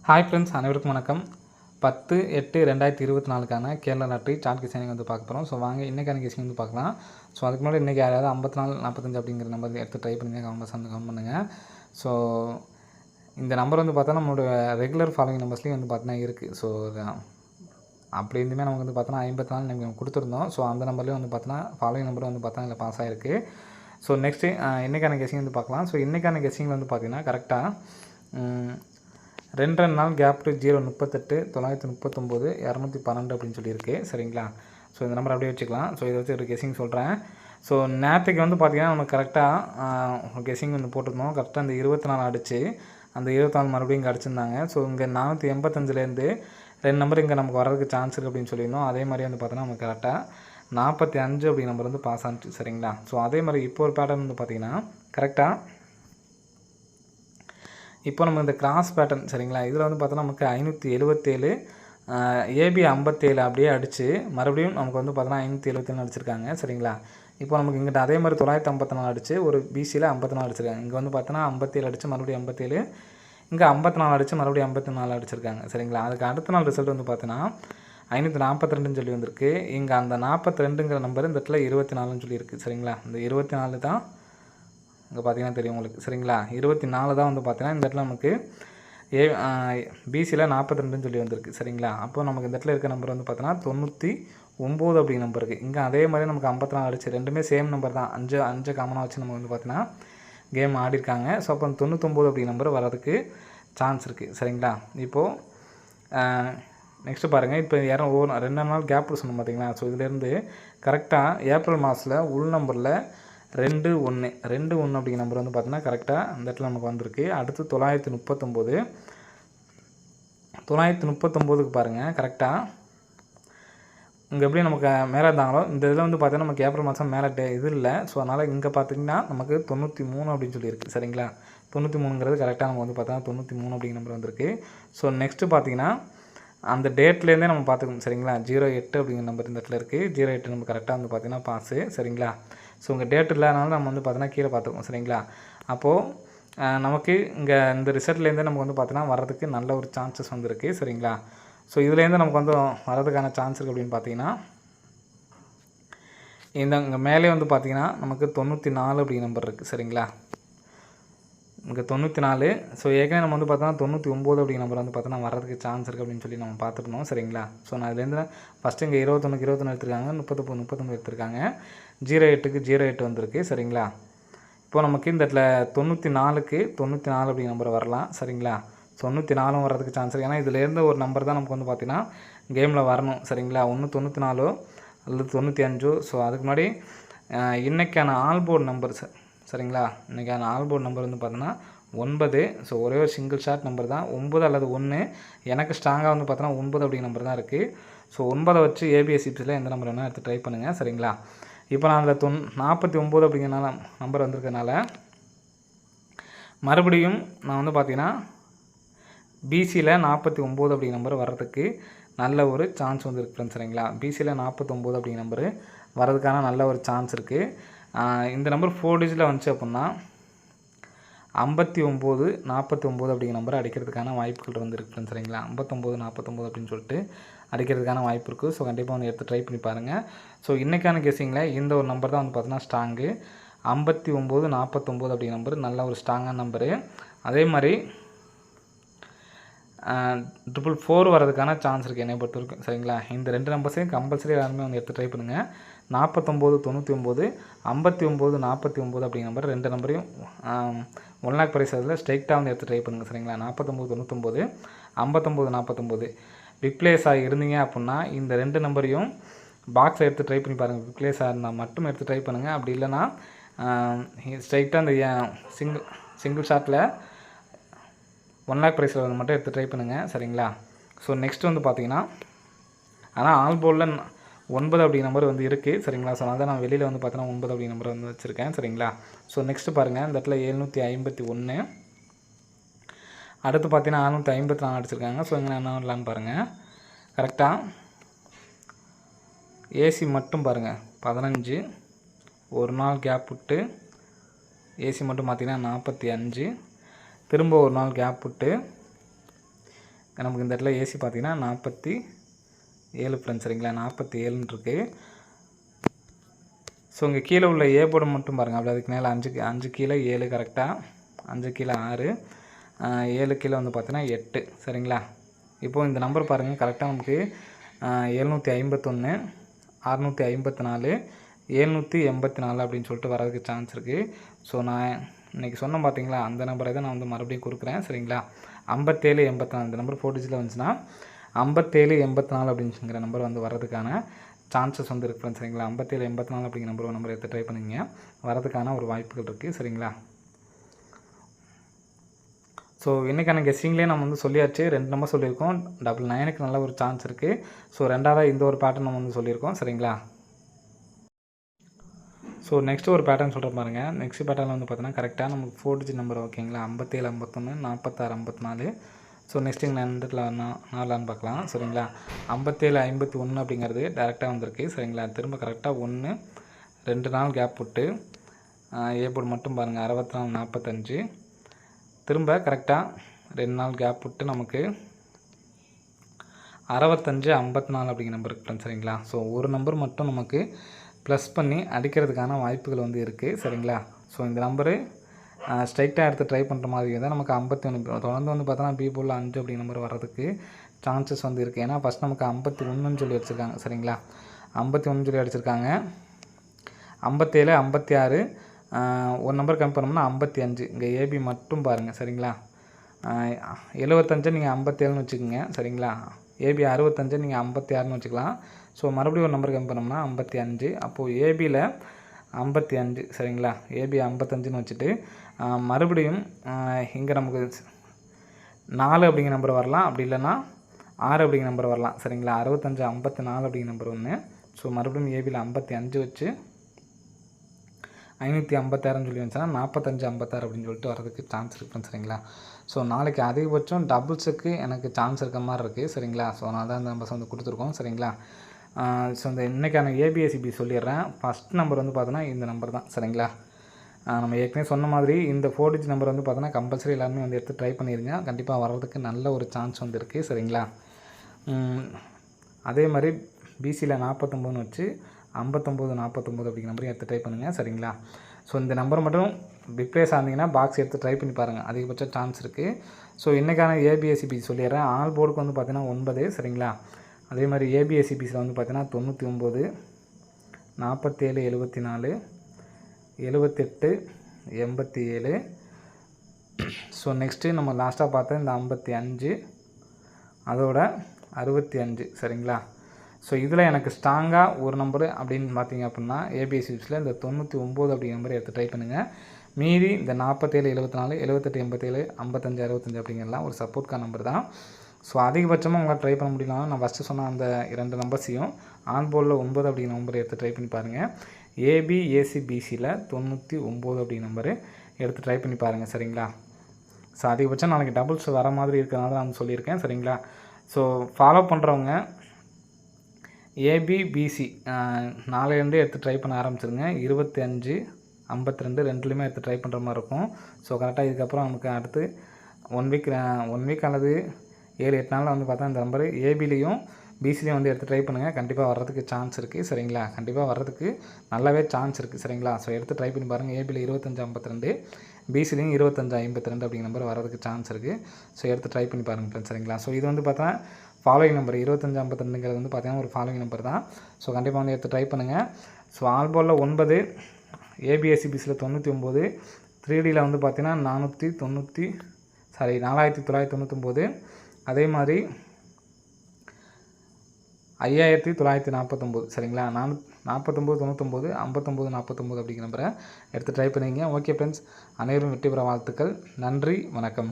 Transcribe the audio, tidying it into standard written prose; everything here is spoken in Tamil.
ஹாய் ஃப்ரெண்ட்ஸ், அனைவருக்கும் வணக்கம். 10/8/2024க்கான கேரளா லாட்டரி சார்ட் கெஸிங் வந்து பார்க்க போகிறோம். ஸோ வாங்க இன்றைக்கான கெஸிங் வந்து பார்க்கலாம். ஸோ அதுக்கு முன்னாடி இன்றைக்கி யாராவது 54 45 அப்படிங்கிற நம்பர் எடுத்து ட்ரை பண்ணுங்க, கமெண்ட் பண்ணுங்கள். ஸோ இந்த நம்பர் வந்து பார்த்தா நம்மளோட ரெகுலர் ஃபாலோயிங் நம்பர்ஸ்லேயும் வந்து பார்த்தீங்கன்னா இருக்குது. ஸோ அப்படி இருந்துமே நமக்கு வந்து பார்த்தோன்னா 54 நம்ம கொடுத்துருந்தோம். ஸோ அந்த நம்பர்லேயும் வந்து பார்த்தோன்னா ஃபாலோயிங் நம்பர் வந்து பார்த்தா இதில் பாஸ் ஆகிருக்கு. ஸோ நெக்ஸ்ட்டு இன்றைக்கான கெஸிங் வந்து பார்க்கலாம். ஸோ இன்றைக்கான கெஸிங் வந்து பார்த்திங்கன்னா கரெக்டாக 2 நாள் கேப்டு 038 939 212 அப்படின்னு சொல்லியிருக்கு. சரிங்களா? ஸோ இந்த நம்பர் அப்படியே வச்சுக்கலாம். ஸோ இதை வச்சு ஒரு கெஸிங் சொல்கிறேன். ஸோ நேற்றுக்கு வந்து பார்த்திங்கன்னா நம்ம கரெக்டாக கெஸிங் வந்து போட்டிருந்தோம். கரெக்டாக அந்த 24 அடித்து அந்த 24 மறுபடியும் இங்கே அடிச்சிருந்தாங்க. ஸோ இங்கே 485லேருந்து 2 நம்பர் இங்கே நமக்கு வரதுக்கு சான்ஸ் இருக்குது அப்படின்னு சொல்லியிருந்தோம். அதே மாதிரி வந்து பார்த்தோன்னா நமக்கு கரெக்டாக 45 அப்படி நம்பர் வந்து பாஸ் ஆனிச்சு. சரிங்களா? ஸோ அதே மாதிரி இப்போ ஒரு பேட்டர்ன் வந்து பார்த்திங்கன்னா கரெக்டாக இப்போ நம்ம இந்த கிராஸ் பேட்டர்ன், சரிங்களா, இதில் வந்து பார்த்தோன்னா நமக்கு 577 AB 57 அப்படியே அடித்து மறுபடியும் நமக்கு வந்து பார்த்தோன்னா 577 அடிச்சிருக்காங்க. சரிங்களா? இப்போ நமக்கு இங்கிட்ட அதே மாதிரி 954 அடித்து ஒரு BCயில் 54 அடிச்சிருக்காங்க. இங்கே வந்து பார்த்தோன்னா 57 அடித்து மறுபடியும் 57, இங்கே 54 அடித்து மறுபடியும் 54 அடிச்சிருக்காங்க. சரிங்களா? அதுக்கு அடுத்த நாள் ரிசல்ட் வந்து பார்த்தோன்னா 542ன்னு சொல்லி வந்திருக்கு. இங்கே அந்த 42ங்கிற நம்பர் இந்த இடத்துல 24ன்னு சொல்லியிருக்கு. சரிங்களா? இந்த 24 தான் இங்கே பார்த்தீங்கன்னா தெரியும் உங்களுக்கு. சரிங்களா? 24 தான் வந்து பார்த்தீங்கன்னா இந்த இடத்துல நமக்கு BCயில் 42ன்னு சொல்லி வந்திருக்கு. சரிங்களா? அப்போ நமக்கு இந்த இடத்துல இருக்க நம்பர் வந்து பார்த்தோன்னா 99 அப்படிங்கிற நம்பர் இருக்குது. இங்கே அதே மாதிரி நமக்கு 54 அடிச்சு ரெண்டுமே சேம் நம்பர் தான். 5 காமனாக வச்சு நம்ம வந்து பார்த்தீங்கன்னா கேம் ஆடிருக்காங்க. ஸோ அப்போ 99 அப்படிங்கிற நம்பர் வரதுக்கு சான்ஸ் இருக்குது. சரிங்களா? இப்போது நெக்ஸ்ட்டு பாருங்கள். இப்போ 2 நாள் கேப் சொன்னோம் பார்த்தீங்களா? ஸோ இதிலேருந்து கரெக்டாக ஏப்ரல் மாதத்தில் உள் நம்பரில் 21 அப்படிங்கிற நம்பர் வந்து பார்த்தீங்கன்னா கரெக்டாக அந்த இடத்துல நமக்கு வந்திருக்கு. அடுத்து 939க்கு பாருங்கள். கரெக்டாக இங்கே எப்படி நமக்கு மேலே இருந்தாங்களோ இந்த இதில் வந்து பார்த்தீங்கன்னா நமக்கு ஏப்ரல் மாதம் மேலே இது இல்லை. ஸோ அதனால் இங்கே பார்த்திங்கன்னா நமக்கு 93 அப்படின்னு சொல்லியிருக்கு. சரிங்களா? 93ங்கிறது கரெக்டாக நம்ம வந்து பார்த்தோன்னா 93 அப்படிங்கிற நம்பர் வந்திருக்கு. ஸோ நெக்ஸ்ட்டு பார்த்திங்கன்னா அந்த டேட்லேருந்தே நம்ம பார்த்துக்கணும். சரிங்களா? 08 அப்படிங்கிற நம்பர் இந்த இடத்துல இருக்குது. 08 நம்ம கரெக்டாக வந்து பார்த்திங்கன்னா பாஸு. சரிங்களா? ஸோ உங்கள் டேட் இல்லாதனால நம்ம வந்து பார்த்தோன்னா கீழே பார்த்துக்கோம். சரிங்களா? அப்போது நமக்கு இங்கே இந்த ரிசல்ட்லேருந்தே நமக்கு வந்து பார்த்தோன்னா வர்றதுக்கு நல்ல ஒரு சான்சஸ் வந்துருக்கு. சரிங்களா? ஸோ இதுலேருந்து நமக்கு வந்து வரதுக்கான சான்ஸ் இருக்குது அப்படின்னு பார்த்தீங்கன்னா இங்கே மேலே வந்து பார்த்திங்கன்னா நமக்கு 94 அப்படிங்கிற நம்பர் இருக்குது. சரிங்களா? இங்கே 94. ஸோ ஏற்கனவே நம்ம வந்து பார்த்தோன்னா 99 அப்படிங்கிற நம்பர் வந்து பார்த்தோன்னா வரதுக்கு சான்ஸ் இருக்குது அப்படின்னு சொல்லி நம்ம பார்த்துக்கணும். சரிங்களா? ஸோ நான் இதுலேருந்து ஃபஸ்ட்டு இங்கே 21க்கு 21 எடுத்துருக்காங்க, 39 எடுத்துருக்காங்க, 08க்கு 08 வந்திருக்கு. சரிங்களா? இப்போது நமக்கு இந்த இடத்துல 94க்கு 94 அப்படிங்கிற நம்பர் வரலாம். சரிங்களா? 94 வர்றதுக்கு சான்ஸ் இருக்குது. ஏன்னா இதுலேருந்து ஒரு நம்பர் தான் நமக்கு வந்து பார்த்திங்கன்னா கேமில் வரணும். சரிங்களா? ஒன்று 94 அல்லது 95. ஸோ அதுக்கு முன்னாடி இன்றைக்கான ஆல் போர்டு நம்பர் சரிங்களா? இன்றைக்கான ஆல் போர்டு நம்பர் வந்து பார்த்தோன்னா 9. ஸோ ஒரே ஒரு சிங்கிள் ஷார்ட் நம்பர் தான், 9 அல்லது 1. எனக்கு ஸ்ட்ராங்காக வந்து பார்த்தோன்னா 9 அப்படிங்கிற நம்பர் தான் இருக்குது. ஸோ 9 வச்சு ABSCயில் எந்த நம்பர் வேணால் எடுத்து ட்ரை பண்ணுங்கள். சரிங்களா? இப்போ நான் அதில் 49 அப்படிங்கிறனால நம்பர் வந்திருக்கனால மறுபடியும் நான் வந்து பார்த்திங்கன்னா BCயில் 49 அப்படிங்கிற நம்பர் வர்றதுக்கு நல்ல ஒரு சான்ஸ் வந்து இருக்குது ஃப்ரெண்ட்ஸ். சரிங்களா? BCயில் 49 அப்படிங்கிற நம்பர் வர்றதுக்கான நல்ல ஒரு சான்ஸ் இருக்குது. இந்த நம்பர் 4 டிஜிட்டில் வந்துச்சு அப்படின்னா 59 49 அப்படிங்கிற நம்பரை அடிக்கிறதுக்கான வாய்ப்புகள் வந்து இருக்குது ஃப்ரெண்ட்ஸ். சரிங்களா? 59 49 அப்படின்னு சொல்லிட்டு அடிக்கிறதுக்கான வாய்ப்பு இருக்குது. ஸோ கண்டிப்பாக வந்து எடுத்து ட்ரை பண்ணி பாருங்கள். ஸோ இன்றைக்கான கெஸிங்கில் இந்த ஒரு நம்பர் தான் வந்து பார்த்தீங்கன்னா ஸ்ட்ராங்கு. 59 49 அப்படிங்கிற நம்பர் நல்ல ஒரு ஸ்ட்ராங்கான நம்பரு. அதே மாதிரி 444 வரதுக்கான சான்ஸ் இருக்குது என்னை பொறுத்த வரைக்கும். சரிங்களா? இந்த 2 நம்பர்ஸையும் கம்பல்சரி எல்லாருமே வந்து எடுத்து ட்ரை பண்ணுங்கள். 49 99 59 49 அப்படிங்கிற நம்பர் 2 நம்பரையும் 1 லேக் ப்ரைஸ் அதில் ஸ்ட்ரைட்டாக வந்து எடுத்து ட்ரை பண்ணுங்கள். சரிங்களா? 49 99 59 49 பிக் பிளேஸாக இருந்தீங்க அப்படின்னா இந்த 2 நம்பரையும் பாக்ஸில் எடுத்து ட்ரை பண்ணி பாருங்கள். பிக் பிளேஸாக இருந்தால் மட்டும் எடுத்து ட்ரை பண்ணுங்கள். அப்படி இல்லைனா ஸ்ட்ரைட்டாக அந்த சிங்கிள் ஷாட்டில் 1 லேக் ப்ரைஸில் வந்து மட்டும் எடுத்து ட்ரை பண்ணுங்கள். சரிங்களா? ஸோ நெக்ஸ்ட் வந்து பார்த்தீங்கன்னா ஆனால் ஆல் போர்டில் 9 அப்படிங்கிற நம்பர் வந்து இருக்குது. சரிங்களா? ஸோ அதான் நான் வெளியில் வந்து பார்த்தீங்கன்னா 9 அப்படிங்கிற நம்பர் வந்து வச்சுருக்கேன். சரிங்களா? ஸோ நெக்ஸ்ட்டு பாருங்கள். இந்த இடத்துல 751, அடுத்து பார்த்தீங்கன்னா 654 அடிச்சிருக்காங்க. ஸோ இங்கே என்ன வரலான்னு பாருங்கள். கரெக்டாக ஏசி மட்டும் பாருங்கள் 15, ஒரு நாள் கேப் விட்டு ஏசி மட்டும் பார்த்திங்கன்னா 45, திரும்ப ஒரு நாள் கேப் விட்டு நமக்கு இந்த இடத்துல ஏசி பார்த்தீங்கன்னா 47 ஃப்ரெண்ட்ஸ் சரிங்களா, 47ன்னு இருக்குது. ஸோ இங்கே கீழே உள்ள ஏ போர்டு மட்டும் பாருங்கள். அப்படி அதுக்கு மேலே 5 கீழே 7 கரெக்டாக, 5 கீழே 6, 7 கீழே வந்து பார்த்தீங்கன்னா 8 சரிங்களா. இப்போது இந்த நம்பர் பாருங்கள் கரெக்டாக நமக்கு 751, 654, 784 அப்படின்னு சொல்லிட்டு வரதுக்கு சான்ஸ் இருக்குது. ஸோ நான் இன்றைக்கி சொன்னேன் பார்த்தீங்களா, அந்த நம்பரை தான் நான் வந்து மறுபடியும் கொடுக்குறேன் சரிங்களா. 57 84 இந்த நம்பர் 4 டிஜிட்டில் வந்துச்சுன்னா 57 84 அப்படிங்கிற நம்பர் வந்து வரதுக்கான சான்சஸ் வந்து இருக்குது ஃப்ரெண்ட்ஸ் சரிங்களா. 57 84 அப்படிங்கிற நம்பர் எடுத்து ட்ரை பண்ணிங்க, வரதுக்கான ஒரு வாய்ப்புகள் இருக்குது சரிங்களா. ஸோ இன்றைக்கான கெஸ்ஸிங்லேயே நம்ம வந்து சொல்லியாச்சு, 2 நம்பர் சொல்லியிருக்கோம். 99க்கு நல்ல ஒரு சான்ஸ் இருக்குது. ஸோ ரெண்டாவது இந்த ஒரு பேட்டர்ன் நம்ம வந்து சொல்லியிருக்கோம் சரிங்களா. ஸோ நெக்ஸ்ட்டு ஒரு பேட்டர்ன் சொல்கிற பாருங்கள். நெக்ஸ்ட் பேட்டர்னில் வந்து பார்த்தீங்கன்னா கரெக்டாக நமக்கு 4 டிஜிட் நம்பர் ஓகேங்களா. 57 51 46 54. ஸோ நெக்ஸ்ட்டு இங்கே நான் இடத்துல நாலான்னு பார்க்கலாம் சரிங்களா. 57 51 அப்படிங்கிறது டேரெக்டாக வந்திருக்கு சரிங்களா. திரும்ப கரெக்டாக 1 2 நாள் கேப் விட்டு ஏ போர்டு மட்டும் பாருங்கள் 64 45. திரும்ப கரெக்டாக 2 நாள் கேப் விட்டு நமக்கு 65 54 அப்படிங்கிற நம்பர் இருக்குது சரிங்களா. ஸோ ஒரு நம்பர் மட்டும் நமக்கு ப்ளஸ் பண்ணி அடிக்கிறதுக்கான வாய்ப்புகள் வந்து இருக்குது சரிங்களா. ஸோ இந்த நம்பரு ஸ்ட்ரைட்டாக எடுத்து ட்ரை பண்ணுற மாதிரி இருந்தால் நமக்கு 51 தொடர்ந்து வந்து பார்த்தோன்னா பி போல் 5 அப்படிங்கிற நம்பர் வர்றதுக்கு சான்சஸ் வந்து இருக்குது. ஏன்னா ஃபஸ்ட் நமக்கு 51ன்னு சொல்லி வச்சுருக்காங்க சரிங்களா. 51 சொல்லி அடிச்சிருக்காங்க. 57 56 ஒரு நம்பர் கம்மி பண்ணோம்னா 55. இங்கே ஏபி மட்டும் பாருங்கள் சரிங்களா. 75 நீங்கள் 57ன்னு வச்சுக்கோங்க சரிங்களா. ஏபி 65 நீங்கள் 56ன்னு வச்சுக்கலாம். ஸோ மறுபடியும் ஒரு நம்பர் கம்மி பண்ணோம்னா 55. அப்போது ஏபியில் 55 சரிங்களா. ஏபி 55ன்னு வச்சுட்டு மறுபடியும் இங்கே நமக்கு 4 அப்படிங்கிற நம்பர் வரலாம், அப்படி இல்லைன்னா 6 அப்படிங்கிற நம்பர் வரலாம் சரிங்களா. 65 54 அப்படிங்கிற நம்பர் ஒன்று. ஸோ மறுபடியும் ஏபியில் 55 வச்சு 556 சொல்லி வந்துச்சுன்னா 45 56 அப்படின்னு சொல்லிட்டு வரதுக்கு சான்ஸ் இருக்குன்னு சரிங்களா. ஸோ நாளைக்கு அதிகபட்சம் டபுள்ஸுக்கு எனக்கு சான்ஸ் இருக்க மாதிரி இருக்குது சரிங்களா. ஸோ அதனால தான் இந்த நம்பர்ஸ் வந்து கொடுத்துருக்கோம் சரிங்களா. ஸோ இந்த இன்றைக்கான ஏபிஎஸ்சிபி சொல்லிடுறேன். ஃபஸ்ட் நம்பர் வந்து பார்த்தோன்னா இந்த நம்பர் தான் சரிங்களா. நம்ம ஏற்கனவே சொன்ன மாதிரி இந்த 4 டிஜிட் நம்பர் வந்து பார்த்தோன்னா கம்பல்சரி எல்லாருமே வந்து எடுத்து ட்ரை பண்ணிடுங்க. கண்டிப்பாக வர்றதுக்கு நல்ல ஒரு சான்ஸ் வந்து இருக்குது சரிங்களா. அதே மாதிரி பிசியில் 49ன்னு வச்சு 59 49 அப்படிங்கிற நம்பரையும் எடுத்து ட்ரை பண்ணுங்கள் சரிங்களா. ஸோ இந்த நம்பர் மட்டும் ரிப்ளேஸ் ஆனீங்கன்னா பாக்ஸ் எடுத்து ட்ரை பண்ணி பாருங்கள், அதிகபட்ச சான்ஸ் இருக்குது. ஸோ இன்றைக்கான ஏபிஎஸ்சிபி சொல்லிடுறேன். ஆல் போர்டுக்கு வந்து பார்த்தீங்கன்னா 9 சரிங்களா. அதே மாதிரி ஏபிஎஸ்சிபிஸில் வந்து பார்த்தீங்கன்னா 99 47 74 78 87. ஸோ நெக்ஸ்ட்டு நம்ம லாஸ்ட்டாக பார்த்தா இந்த 55 அதோட 65 சரிங்களா. ஸோ இதில் எனக்கு ஸ்ட்ராங்காக ஒரு நம்பரு அப்படின்னு பார்த்தீங்க அப்படின்னா ஏபிஎஸ்சிபிஸில் இந்த 99 அப்படிங்கிற நம்பரை எடுத்து ட்ரை பண்ணுங்கள். மீதி இந்த 47 74 78 87 55 65 அப்படிங்கிறலாம் ஒரு சப்போர்ட்கான நம்பர் தான். ஸோ அதிகபட்சமாக உங்களால் ட்ரை பண்ண முடியலாம். நான் ஃபஸ்ட்டு சொன்ன அந்த 2 நம்பர்ஸையும் ஆன் போர்டில் 9 அப்படிங்கிற நம்பரை எடுத்து ட்ரை பண்ணி பாருங்கள். ஏபிஎஸ்சிபிசியில் 99 அப்படிங்கிற நம்பரு எடுத்து ட்ரை பண்ணி பாருங்கள் சரிங்களா. ஸோ அதிகபட்சம் நாளைக்கு டபுள்ஸ் வர மாதிரி இருக்கிறனால நான் சொல்லியிருக்கேன் சரிங்களா. ஸோ ஃபாலோ பண்ணுறவங்க ஏபிபிசி நாளையிலேருந்து எடுத்து ட்ரை பண்ண ஆரம்பிச்சிருங்க. 25 52 ரெண்டுலேயுமே எடுத்து ட்ரை பண்ணுற மாதிரி இருக்கும். ஸோ கரெக்டாக இதுக்கப்புறம் நமக்கு அடுத்து 1 வீக் அல்லது 7-8 நாளில் வந்து பார்த்தா இந்த நம்பர் ஏபிலையும் பிசிலையும் வந்து எடுத்து ட்ரை பண்ணுங்கள். கண்டிப்பாக வர்றதுக்கு சான்ஸ் இருக்குது சரிங்களா. கண்டிப்பாக வர்றதுக்கு நல்லாவே சான்ஸ் இருக்குது சரிங்களா. ஸோ எடுத்து ட்ரை பண்ணி பாருங்கள். ஏபியில் 25 52 பிசிலையும் 25 52 அப்படிங்கிற நம்பர் வரதுக்கு சான்ஸ் இருக்குது. ஸோ எடுத்து ட்ரை பண்ணி பாருங்கள் சரிங்களா. ஸோ இது வந்து பார்த்தா ஃபாலோயிங் நம்பர் 25 52ங்கிறது வந்து பார்த்தீங்கன்னா ஒரு ஃபாலோயிங் நம்பர் தான். ஸோ கண்டிப்பாக வந்து எடுத்து ட்ரை பண்ணுங்கள். ஸோ ஆல் போர்டில் 9, ஏபிஎஸ்சிபிஸில் 99, 3டியில் வந்து பார்த்தீங்கன்னா 4999, அதே மாதிரி 5949 சரிங்களா. 49 99 59 49 அப்படிங்கிற நம்பரை எடுத்து ட்ரை பண்ணிங்க. ஓகே ஃப்ரெண்ட்ஸ், அனைவரும் வெற்றி பெற வாழ்த்துக்கள். நன்றி, வணக்கம்.